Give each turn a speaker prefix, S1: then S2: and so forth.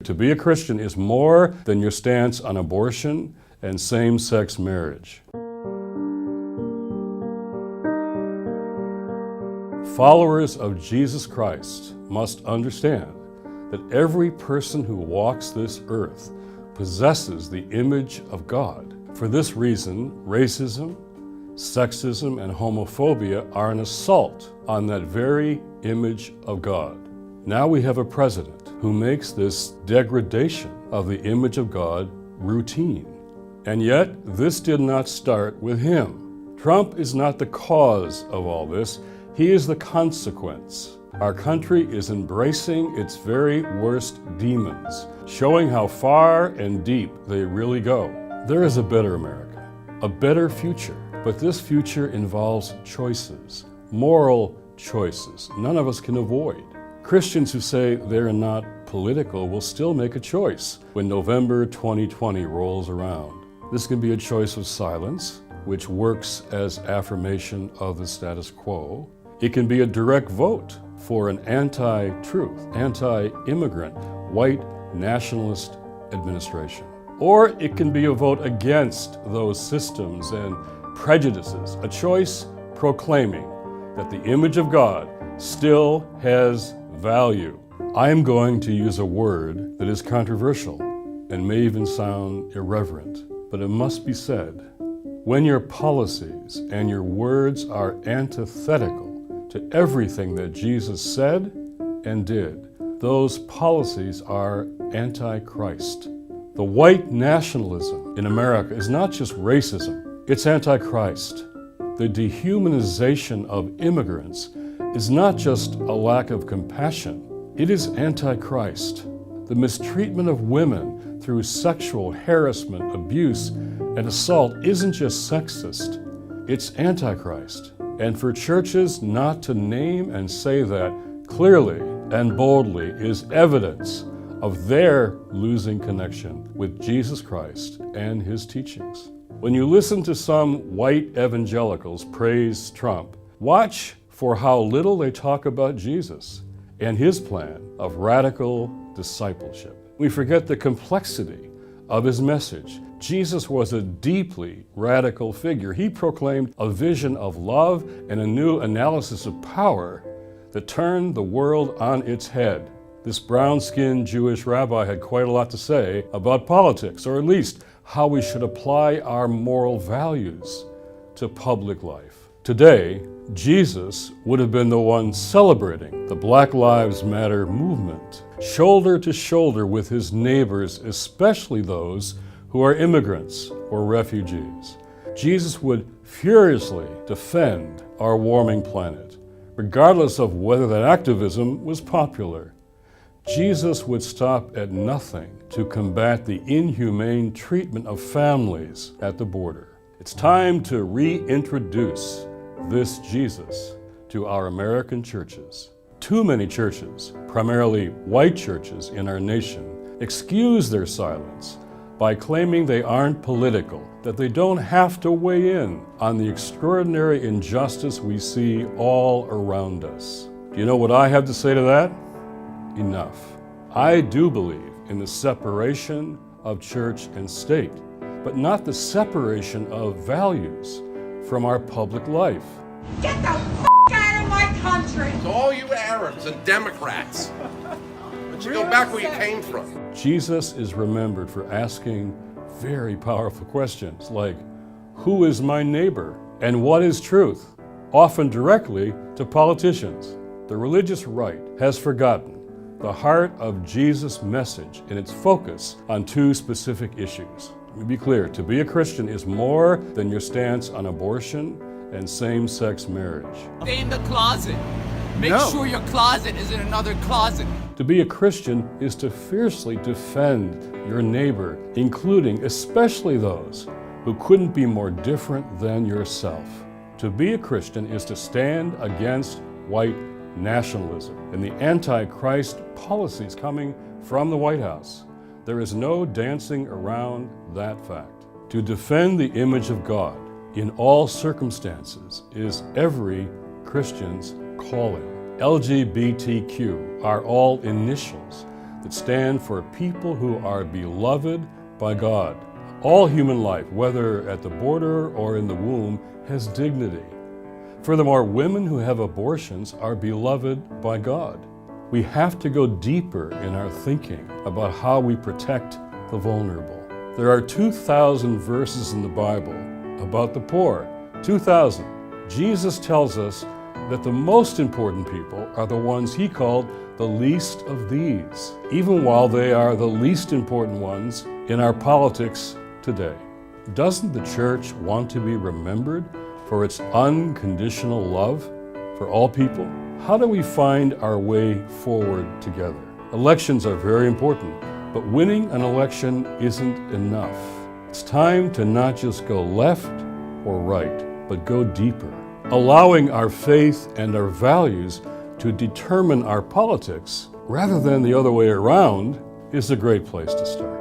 S1: to be a Christian is more than your stance on abortion and same-sex marriage. Followers of Jesus Christ must understand that every person who walks this earth possesses the image of God. For this reason, racism, sexism, and homophobia are an assault on that very image of God. Now we have a president who makes this degradation of the image of God routine. And yet, this did not start with him. Trump is not the cause of all this. He is the consequence. Our country is embracing its very worst demons, showing how far and deep they really go. There is a better America, a better future, but this future involves choices, moral choices none of us can avoid. Christians who say they're not political will still make a choice when November 2020 rolls around. This can be a choice of silence, which works as affirmation of the status quo. It can be a direct vote for an anti-truth, anti-immigrant, white nationalist administration. Or it can be a vote against those systems and prejudices, a choice proclaiming that the image of God still has value. I am going to use a word that is controversial and may even sound irreverent, but it must be said. When your policies and your words are antithetical to everything that Jesus said and did, those policies are anti-Christ. The white nationalism in America is not just racism, it's anti-Christ. The dehumanization of immigrants is not just a lack of compassion, it is anti-Christ. The mistreatment of women through sexual harassment, abuse, and assault isn't just sexist, it's anti-Christ. And for churches not to name and say that clearly and boldly is evidence of their losing connection with Jesus Christ and his teachings. When you listen to some white evangelicals praise Trump, watch for how little they talk about Jesus and his plan of radical discipleship. We forget the complexity of his message. Jesus was a deeply radical figure. He proclaimed a vision of love and a new analysis of power that turned the world on its head. This brown-skinned Jewish rabbi had quite a lot to say about politics, or at least how we should apply our moral values to public life. Today, Jesus would have been the one celebrating the Black Lives Matter movement, shoulder to shoulder with his neighbors, especially those who are immigrants or refugees. Jesus would furiously defend our warming planet, regardless of whether that activism was popular. Jesus would stop at nothing to combat the inhumane treatment of families at the border. It's time to reintroduce this Jesus to our American churches. Too many churches, primarily white churches in our nation, excuse their silence by claiming they aren't political, that they don't have to weigh in on the extraordinary injustice we see all around us. Do you know what I have to say to that? Enough. I do believe in the separation of church and state, but not the separation of values from our public life.
S2: Get the f*** out of my country!
S3: To all you Arabs and Democrats, but you go back where you came from.
S1: Jesus is remembered for asking very powerful questions like, who is my neighbor and what is truth? Often directly to politicians. The religious right has forgotten the heart of Jesus' message and its focus on two specific issues. Let me be clear, to be a Christian is more than your stance on abortion and same-sex marriage.
S4: Stay in the closet. Make sure your closet is in another closet.
S1: To be a Christian is to fiercely defend your neighbor, including especially those who couldn't be more different than yourself. To be a Christian is to stand against white nationalism and the anti-Christ policies coming from the White House. There is no dancing around that fact. To defend the image of God in all circumstances is every Christian's calling. LGBTQ are all initials that stand for people who are beloved by God. All human life, whether at the border or in the womb, has dignity. Furthermore, women who have abortions are beloved by God. We have to go deeper in our thinking about how we protect the vulnerable. There are 2,000 verses in the Bible about the poor. 2,000. Jesus tells us that the most important people are the ones he called the least of these, even while they are the least important ones in our politics today. Doesn't the church want to be remembered for its unconditional love for all people? How do we find our way forward together? Elections are very important, but winning an election isn't enough. It's time to not just go left or right, but go deeper. Allowing our faith and our values to determine our politics, rather than the other way around, is a great place to start.